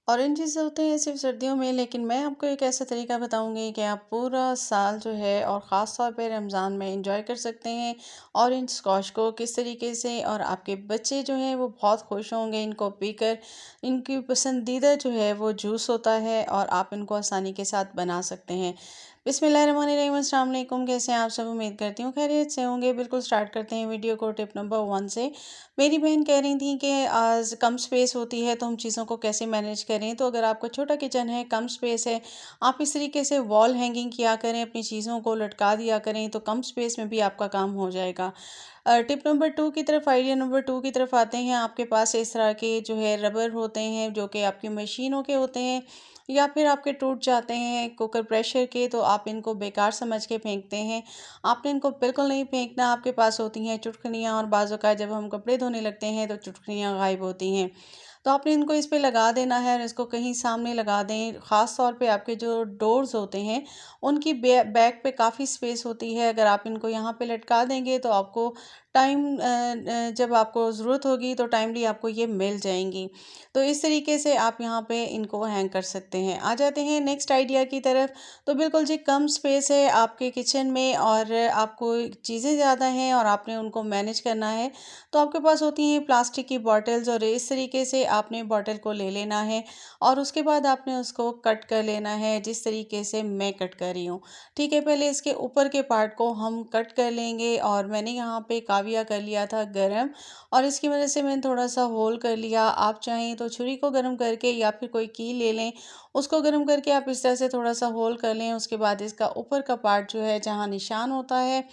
Oranges होते हैं सिर्फ सर्दियों में, लेकिन मैं आपको एक ऐसा तरीका बताऊंगी कि आप पूरा साल जो है और ख़ास तौर पे रमज़ान में इंजॉय कर सकते हैं ऑरेंज स्कॉश को किस तरीके से। और आपके बच्चे जो हैं वो बहुत खुश होंगे इनको पीकर। इनकी पसंदीदा जो है वो जूस होता है और आप इनको आसानी के साथ बना सकते हैं। बिस्मिल्लाहिर्रहमानिर्रहीम, अस्सलाम वालेकुम। कैसे हैं आप सब? उम्मीद करती हूँ खैरियत से होंगे। बिल्कुल स्टार्ट करते हैं वीडियो को टिप नंबर 1 से। मेरी बहन कह रही थी कि आज कम स्पेस होती है तो हम चीज़ों को कैसे मैनेज करें। तो अगर आपका छोटा किचन है, कम स्पेस है, आप इस तरीके से वॉल हैंगिंग किया करें, अपनी चीज़ों को लटका दिया करें, तो कम स्पेस में भी आपका काम हो जाएगा। टिप नंबर 2 की तरफ, आइडिया नंबर 2 की तरफ आते हैं। आपके पास इस तरह के जो है रबर होते हैं जो कि आपकी मशीनों के होते हैं या फिर आपके टूट जाते हैं कुकर प्रेशर के, तो आप इनको बेकार समझ के फेंकते हैं। आपने इनको बिल्कुल नहीं फेंकना। आपके पास होती हैं चुटकनियाँ और बाज़ औक़ात जब हम कपड़े धोने लगते हैं तो चुटकनियाँ गायब होती हैं। तो आपने इनको इस पे लगा देना है और इसको कहीं सामने लगा दें। ख़ास तौर पे आपके जो डोर्स होते हैं उनकी बैक पे काफ़ी स्पेस होती है। अगर आप इनको यहाँ पे लटका देंगे तो आपको जब आपको ज़रूरत होगी तो टाइमली आपको ये मिल जाएंगी। तो इस तरीके से आप यहाँ पे इनको हैंग कर सकते हैं। आ जाते हैं नेक्स्ट आइडिया की तरफ। तो बिल्कुल जी, कम स्पेस है आपके किचन में और आपको चीज़ें ज़्यादा हैं और आपने उनको मैनेज करना है। तो आपके पास होती हैं प्लास्टिक की बॉटल्स और इस तरीके से आपने बॉटल को ले लेना है और उसके बाद आपने उसको कट कर लेना है जिस तरीके से मैं कट कर रही हूँ। ठीक है, पहले इसके ऊपर के पार्ट को हम कट कर लेंगे और मैंने यहाँ पे काविया कर लिया था गरम और इसकी वजह से मैंने थोड़ा सा होल कर लिया। आप चाहें तो छुरी को गर्म करके या फिर कोई कील ले लें, उसको गर्म करके आप इस तरह से थोड़ा सा होल कर लें। उसके बाद इसका ऊपर का पार्ट जो है जहाँ निशान होता है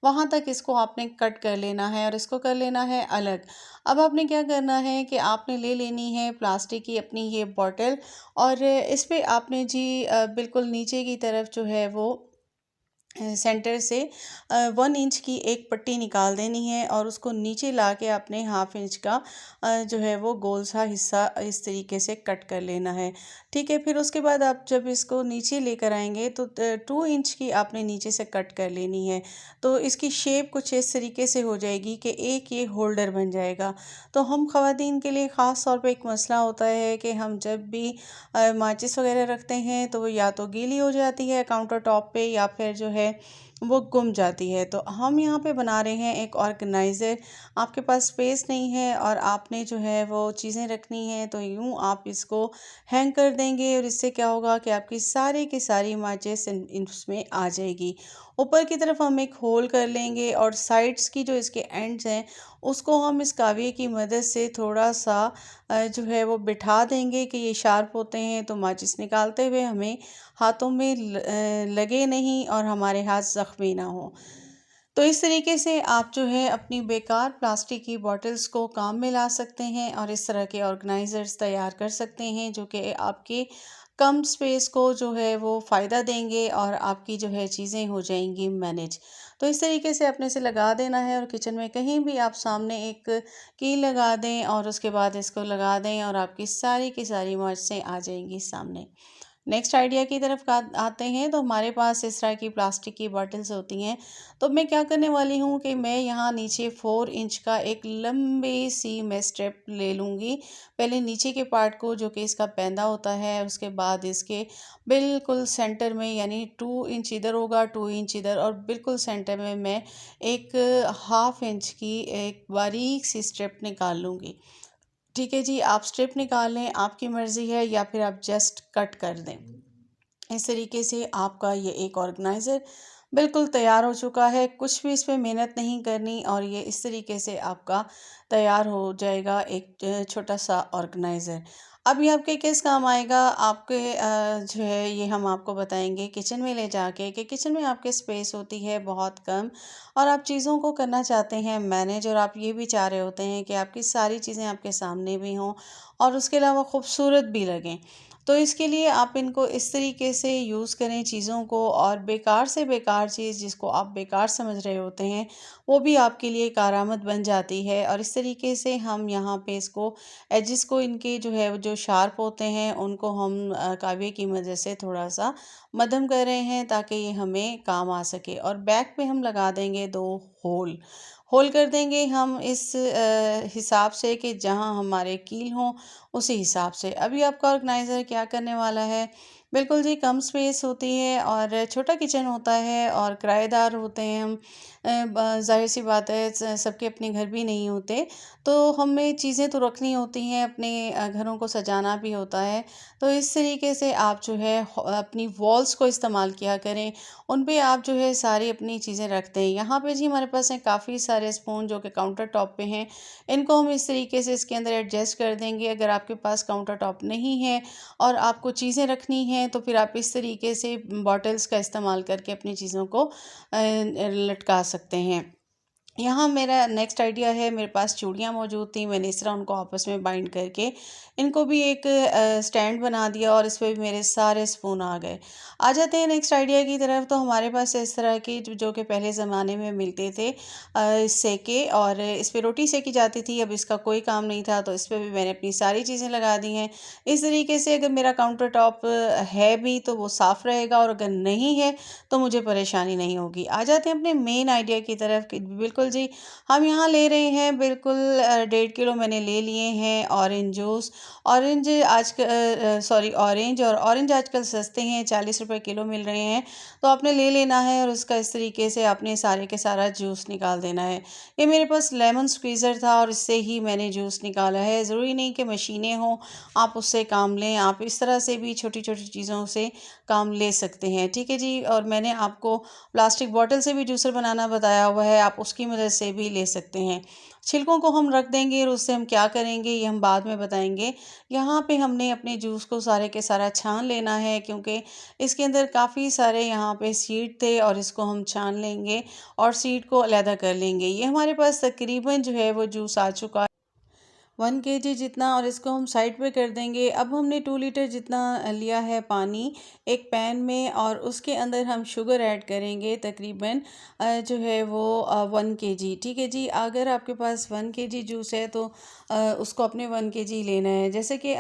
वहाँ तक इसको आपने कट कर लेना है और इसको कर लेना है अलग। अब आपने क्या करना है कि आपने ले लेनी है प्लास्टिक की अपनी ये बॉटल और इस पे आपने जी बिल्कुल नीचे की तरफ जो है वो सेंटर से 1 इंच की एक पट्टी निकाल देनी है और उसको नीचे ला के आपने 1/2 इंच का जो है वो गोल सा हिस्सा इस तरीके से कट कर लेना है। ठीक है, फिर उसके बाद आप जब इसको नीचे लेकर आएंगे तो 2 इंच की आपने नीचे से कट कर लेनी है। तो इसकी शेप कुछ इस तरीके से हो जाएगी कि एक ये होल्डर बन जाएगा। तो हम ख़वातीन के लिए ख़ास तौर पे एक मसला होता है कि हम जब भी माचिस वगैरह रखते हैं तो वो या तो गीली हो जाती है काउंटर टॉप पे या फिर जो है वो गुम जाती है। तो हम यहाँ पे बना रहे हैं एक ऑर्गेनाइज़र। आपके पास स्पेस नहीं है और आपने जो है वो चीज़ें रखनी है तो यूँ आप इसको हैंग कर देंगे और इससे क्या होगा कि आपकी सारी की सारी माचिस इसमें आ जाएगी। ऊपर की तरफ हम एक होल कर लेंगे और साइड्स की जो इसके एंड्स हैं उसको हम इस काविये की मदद से थोड़ा सा जो है वो बिठा देंगे कि ये शार्प होते हैं तो माचिस निकालते हुए हमें हाथों में लगे नहीं और हमारे हाथ ज़ख्मी ना हो। तो इस तरीके से आप जो है अपनी बेकार प्लास्टिक की बॉटल्स को काम में ला सकते हैं और इस तरह के ऑर्गेनाइजर्स तैयार कर सकते हैं जो कि आपके कम स्पेस को जो है वो फ़ायदा देंगे और आपकी जो है चीज़ें हो जाएंगी मैनेज। तो इस तरीके से अपने से लगा देना है और किचन में कहीं भी आप सामने एक कील लगा दें और उसके बाद इसको लगा दें और आपकी सारी की सारी मर्चें आ जाएंगी सामने। नेक्स्ट आइडिया की तरफ आते हैं। तो हमारे पास इस तरह की प्लास्टिक की बॉटल्स होती हैं। तो मैं क्या करने वाली हूँ कि मैं यहाँ नीचे 4 इंच का एक लंबी सी मैं स्ट्रिप ले लूँगी। पहले नीचे के पार्ट को जो कि इसका पैंदा होता है, उसके बाद इसके बिल्कुल सेंटर में यानी 2 इंच इधर होगा, 2 इंच इधर और बिल्कुल सेंटर में मैं एक 1/2 इंच की एक बारीक सी स्ट्रिप निकाल लूँगी। ठीक है जी, आप स्ट्रिप निकाल लें, आपकी मर्ज़ी है, या फिर आप जस्ट कट कर दें। इस तरीके से आपका ये एक ऑर्गेनाइज़र बिल्कुल तैयार हो चुका है। कुछ भी इस पे मेहनत नहीं करनी और ये इस तरीके से आपका तैयार हो जाएगा एक छोटा सा ऑर्गेनाइज़र। अब ये आपके किस काम आएगा? आपके जो है ये हम आपको बताएंगे किचन में ले जाके कि किचन में आपके स्पेस होती है बहुत कम और आप चीज़ों को करना चाहते हैं मैनेज और आप ये भी चाह रहे होते हैं कि आपकी सारी चीज़ें आपके सामने भी हों और उसके अलावा खूबसूरत भी लगें। तो इसके लिए आप इनको इस तरीके से यूज़ करें चीज़ों को और बेकार से बेकार चीज़ जिसको आप बेकार समझ रहे होते हैं वो भी आपके लिए कारआमद बन जाती है। और इस तरीके से हम यहाँ पे इसको एजिस को इनके जो है वो जो शार्प होते हैं उनको हम काव्य की मदद से थोड़ा सा मध्यम कर रहे हैं ताकि ये हमें काम आ सके। और बैक पे हम लगा देंगे 2 होल। होल कर देंगे हम इस हिसाब से कि जहाँ हमारे कील हों उसी हिसाब से। अभी आपका ऑर्गेनाइज़र क्या करने वाला है, बिल्कुल जी कम स्पेस होती है और छोटा किचन होता है और किराएदार होते हैं हम। ज़ाहिर-सी बात है सबके अपने घर भी नहीं होते, तो हमें चीज़ें तो रखनी होती हैं, अपने घरों को सजाना भी होता है। तो इस तरीके से आप जो है अपनी वॉल्स को इस्तेमाल किया करें, उन पे आप जो है सारी अपनी चीज़ें रखते हैं। यहाँ पे जी हमारे पास हैं काफ़ी सारे स्पून जो कि काउंटर टॉप पे हैं। इनको हम इस तरीके से इसके अंदर एडजस्ट कर देंगे। अगर आपके पास काउंटर टॉप नहीं है और आपको चीज़ें रखनी हैं तो फिर आप इस तरीके से बॉटल्स का इस्तेमाल करके अपनी चीज़ों को लटका सकते हैं। यहाँ मेरा नेक्स्ट आइडिया है, मेरे पास चूड़ियाँ मौजूद थी, मैंने इस तरह उनको आपस में बाइंड करके इनको भी एक स्टैंड बना दिया और इस पे भी मेरे सारे स्पून आ गए। आ जाते हैं नेक्स्ट आइडिया की तरफ। तो हमारे पास इस तरह के जो कि पहले ज़माने में मिलते थे सेके, और इस पे रोटी सेकी जाती थी। अब इसका कोई काम नहीं था तो इस पे भी मैंने अपनी सारी चीज़ें लगा दी हैं। इस तरीके से अगर मेरा काउंटर टॉप है भी तो वो साफ़ रहेगा, और अगर नहीं है तो मुझे परेशानी नहीं होगी। आ जाते हैं अपने मेन आइडिया की तरफ कि बिल्कुल जी, हम यहाँ ले रहे हैं बिल्कुल 1.5 किलो मैंने ले लिए हैं ऑरेंज जूस। ऑरेंज आजकल सस्ते हैं, 40 रुपए किलो मिल रहे हैं। तो आपने ले लेना है और उसका इस तरीके से आपने सारे के सारा जूस निकाल देना है। ये मेरे पास लेमन स्क्वीज़र था और इससे ही मैंने जूस निकाला है। ज़रूरी नहीं कि मशीनें हों, आप उससे काम लें। आप इस तरह से भी छोटी-छोटी चीज़ों से काम ले सकते हैं। ठीक है जी, और मैंने आपको प्लास्टिक बॉटल से भी जूसर बनाना बताया हुआ है, आप उसकी मदद से भी ले सकते हैं। छिलकों को हम रख देंगे और उससे हम क्या करेंगे ये हम बाद में बताएंगे। यहाँ पे हमने अपने जूस को सारे के सारा छान लेना है, क्योंकि इसके अंदर काफ़ी सारे यहाँ पे सीड थे और इसको हम छान लेंगे और सीड को अलहदा कर लेंगे। ये हमारे पास तकरीबन जो है वो जूस आ चुका है 1 kg जितना, और इसको हम साइड पे कर देंगे। अब हमने 2 लीटर जितना लिया है पानी एक पैन में, और उसके अंदर हम शुगर ऐड करेंगे तकरीबन जो है वो 1 kg। ठीक है जी, अगर आपके पास 1 kg जूस है तो उसको अपने 1 kg लेना है। जैसे कि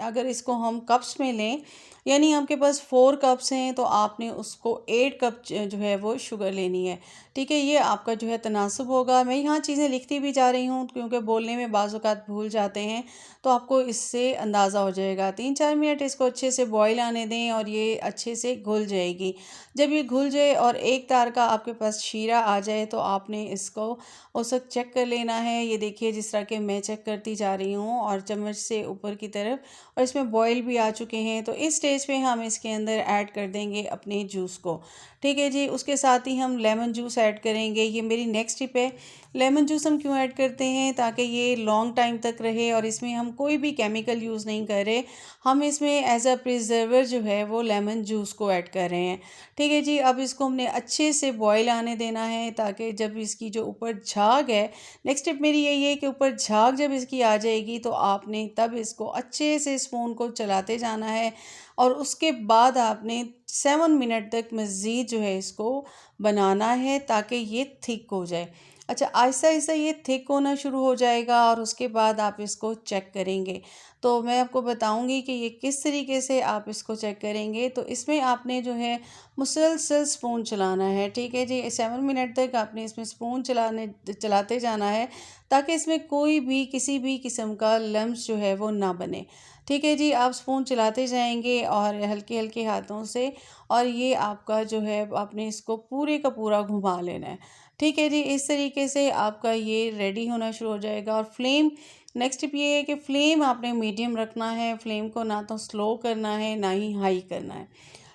अगर इसको हम कप्स में लें, यानी आपके पास 4 कप्स हैं तो आपने उसको 8 कप जो है वो शुगर लेनी है। ठीक है, ये आपका जो है तनासुब होगा। मैं यहाँ चीज़ें लिखती भी जा रही हूँ क्योंकि बोलने में बाज़ औक़ात भूल जाते हैं, तो आपको इससे अंदाज़ा हो जाएगा। 3-4 मिनट इसको अच्छे से बॉईल आने दें और ये अच्छे से घुल जाएगी। जब ये घुल जाए और एक तार का आपके पास शीरा आ जाए तो आपने इसको उस वक़्त चेक कर लेना है। ये देखिए जिस तरह के मैं चेक करती जा रही हूँ और चम्मच से ऊपर की तरफ, और इसमें बॉईल भी आ चुके हैं। तो इस स्टेज पे हम इसके अंदर ऐड कर देंगे अपने जूस को। ठीक है जी, उसके साथ ही हम लेमन जूस ऐड करेंगे। ये मेरी नेक्स्ट टिप है। लेमन जूस हम क्यों ऐड करते हैं, ताकि ये लॉन्ग टाइम तक रहे, और इसमें हम कोई भी केमिकल यूज़ नहीं कर रहे। हम इसमें एज अ प्रिजर्वर जो है वो लेमन जूस को ऐड कर रहे हैं। ठीक है जी, अब इसको हमने अच्छे से बॉईल आने देना है, ताकि जब इसकी जो ऊपर झाग है, नेक्स्ट टिप मेरी यही है कि ऊपर झाग जब इसकी आ जाएगी तो आपने तब इसको अच्छे से स्पून को चलाते जाना है, और उसके बाद आपने 7 मिनट तक मज़ीद जो है इसको बनाना है ताकि ये थिक हो जाए। अच्छा, आहिस्ता आहिस्ता ये थिक होना शुरू हो जाएगा और उसके बाद आप इसको चेक करेंगे। तो मैं आपको बताऊंगी कि ये किस तरीके से आप इसको चेक करेंगे। तो इसमें आपने जो है मुसलसल स्पून चलाना है। ठीक है जी, 7 मिनट तक आपने इसमें स्पून चलाते जाना है, ताकि इसमें कोई भी किसी भी किस्म का लम्स जो है वो ना बने। ठीक है जी, आप स्पून चलाते जाएंगे और हल्के हल्के हाथों से, और ये आपका जो है आपने इसको पूरे का पूरा घुमा लेना है। ठीक है जी, इस तरीके से आपका ये रेडी होना शुरू हो जाएगा। और फ्लेम, नेक्स्ट टिप ये है कि फ्लेम आपने मीडियम रखना है। फ्लेम को ना तो स्लो करना है ना ही हाई करना है।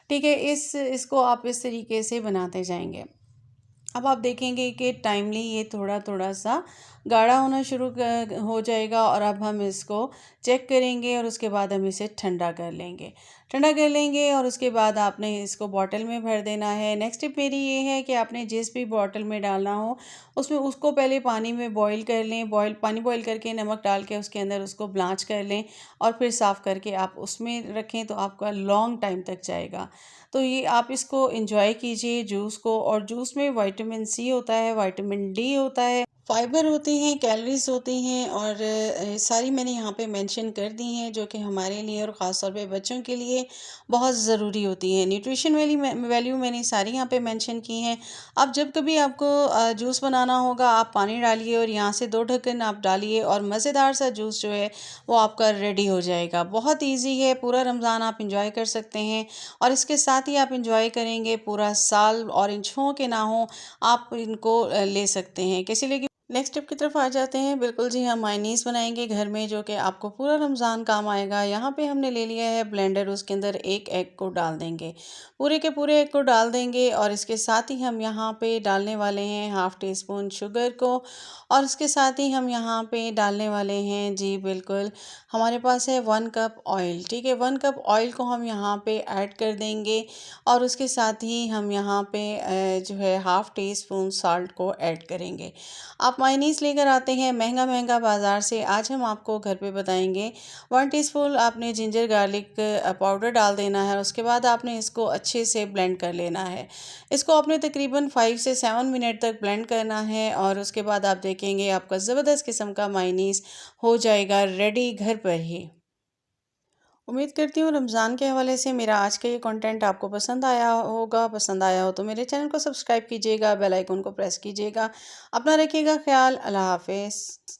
ठीक है, इसको आप इस तरीके से बनाते जाएंगे। अब आप देखेंगे कि टाइमली ये थोड़ा थोड़ा सा गाढ़ा होना शुरू हो जाएगा, और अब हम इसको चेक करेंगे और उसके बाद हम इसे ठंडा कर लेंगे और उसके बाद आपने इसको बॉटल में भर देना है। नेक्स्ट टिप मेरी ये है कि आपने जिस भी बॉटल में डालना हो उसमें उसको पहले पानी में बॉईल कर लें। पानी बॉईल करके नमक डाल के उसके अंदर उसको ब्लांच कर लें और फिर साफ़ करके आप उसमें रखें, तो आपका लॉन्ग टाइम तक जाएगा। तो ये आप इसको एंजॉय कीजिए जूस को। और जूस में विटामिन सी होता है, विटामिन डी होता है, फाइबर होते हैं, कैलोरीज़ होती हैं और सारी मैंने यहाँ पे मेंशन कर दी हैं जो कि हमारे लिए और ख़ास तौर पे बच्चों के लिए बहुत ज़रूरी होती हैं। न्यूट्रिशन वैल्यू मैंने सारी यहाँ पे मेंशन की हैं। अब जब कभी आपको जूस बनाना होगा, आप पानी डालिए और यहाँ से 2 ढक्कन आप डालिए और मज़ेदार सा जूस जो है वो आपका रेडी हो जाएगा। बहुत ईज़ी है, पूरा रमज़ान आप एंजॉय कर सकते हैं और इसके साथ ही आप एंजॉय करेंगे पूरा साल, ऑरेंज हों कि ना हों, आप इनको ले सकते हैं। किसी लिए नेक्स्ट टिप की तरफ आ जाते हैं। बिल्कुल जी, हम मायनीज़ बनाएंगे घर में जो कि आपको पूरा रमज़ान काम आएगा। यहाँ पे हमने ले लिया है ब्लेंडर, उसके अंदर एक एग को डाल देंगे, पूरे के पूरे एग को डाल देंगे और इसके साथ ही हम यहाँ पे डालने वाले हैं हाफ़ टी स्पून शुगर को और उसके साथ ही हम यहाँ पे डालने वाले हैं जी बिल्कुल, हमारे पास है 1 कप ऑयल। ठीक है, 1 कप ऑयल को हम यहाँ पे ऐड कर देंगे और उसके साथ ही हम यहाँ पे जो है हाफ़ टी स्पून साल्ट को ऐड करेंगे। आप मायनीज़ लेकर आते हैं महंगा महंगा बाज़ार से, आज हम आपको घर पे बताएंगे। 1 टीस्पून आपने जिंजर गार्लिक पाउडर डाल देना है। उसके बाद आपने इसको अच्छे से ब्लेंड कर लेना है। इसको आपने तकरीबन 5 से 7 मिनट तक ब्लेंड करना है और उसके बाद आप देखेंगे आपका ज़बरदस्त किस्म का मायनीज़ हो जाएगा रेडी घर पर ही। उम्मीद करती हूँ रमज़ान के हवाले से मेरा आज का ये कंटेंट आपको पसंद आया होगा। पसंद आया हो तो मेरे चैनल को सब्सक्राइब कीजिएगा, बेल आइकन को प्रेस कीजिएगा। अपना रखिएगा ख्याल। अल्लाह हाफ़िज़।